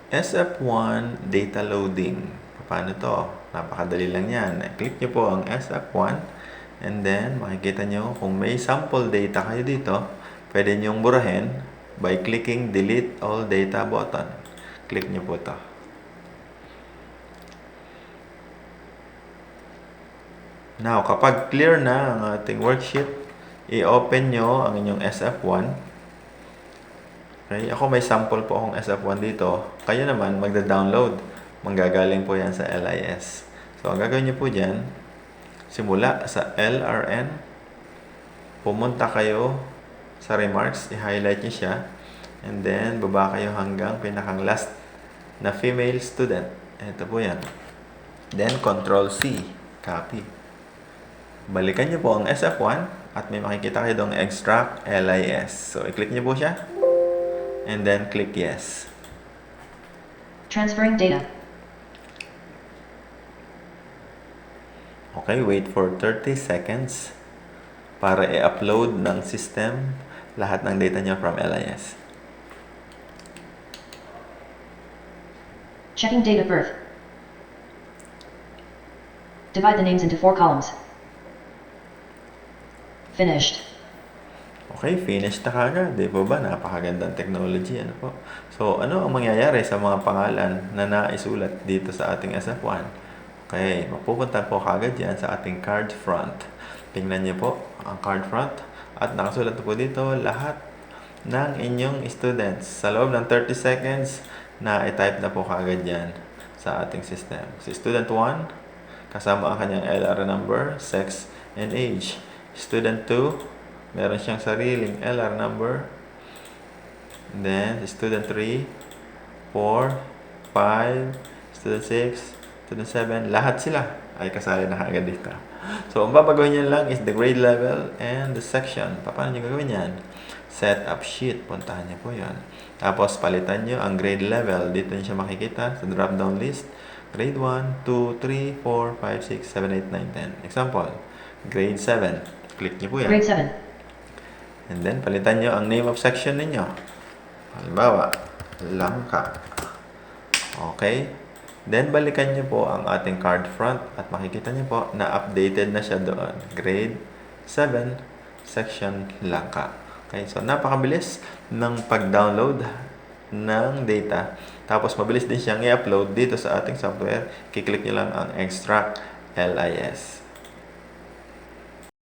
SF1 data loading. Paano to? Napakadali lang yan. Click nyo po ang SF1 and then makikita nyo kung may sample data kayo dito, pwede nyong burahin by clicking delete all data button. Click nyo po to. Now, kapag clear na ang ating worksheet, i-open nyo ang inyong SF1. Okay, ako may sample po akong SF1 dito. Kayo naman magda-download. Manggagaling po yan sa LIS. So, ang gagawin nyo po dyan, simula sa LRN, pumunta kayo sa remarks, i-highlight nyo siya, and then baba kayo hanggang pinakang last na female student. Ito po yan. Then, Control-C, copy. Balikan nyo po ang SF1 at may makikita kayo doong extract LIS. So, i-click nyo po siya. And then click yes. Transferring data. Okay, wait for 30 seconds para i-upload ng system lahat ng data niya from LIS. Checking date of birth. Divide the names into 4 columns. Finished. Okay, finished na kagad. Di ba ba? Napakagandang technology. Ano po? So, ano ang mangyayari sa mga pangalan na naisulat dito sa ating SF1? Okay, mapupunta po kagad yan sa ating card front. Tingnan niyo po ang card front at nakasulat po dito lahat ng inyong students. Sa loob ng 30 seconds, na i-type na po kagad yan sa ating system. Si student 1, kasama ang kanyang LR number, sex, and age. Student 2, meron siyang sariling LR number. And then, student 3, 4, 5, student 6, student 7, lahat sila ay kasali na agad dito. So, ang babaguhin niya lang is the grade level and the section. Paano niyo gagawin yan? Set up sheet. Puntahan niyo po yan. Tapos, palitan niyo ang grade level. Dito niyo siya makikita sa drop-down list. Grade 1, 2, 3, 4, 5, 6, 7, 8, 9, 10. Example, grade 7. Click niyo po yan. Grade 7. And then, palitan nyo ang name of section ninyo. Halimbawa, Langka. Okay? Then, balikan nyo po ang ating card front at makikita nyo po na updated na siya doon. Grade 7, section Langka. Okay? So, napakabilis ng pag-download ng data. Tapos, mabilis din siyang i-upload dito sa ating software. Kiklik nyo lang ang Extract LIS.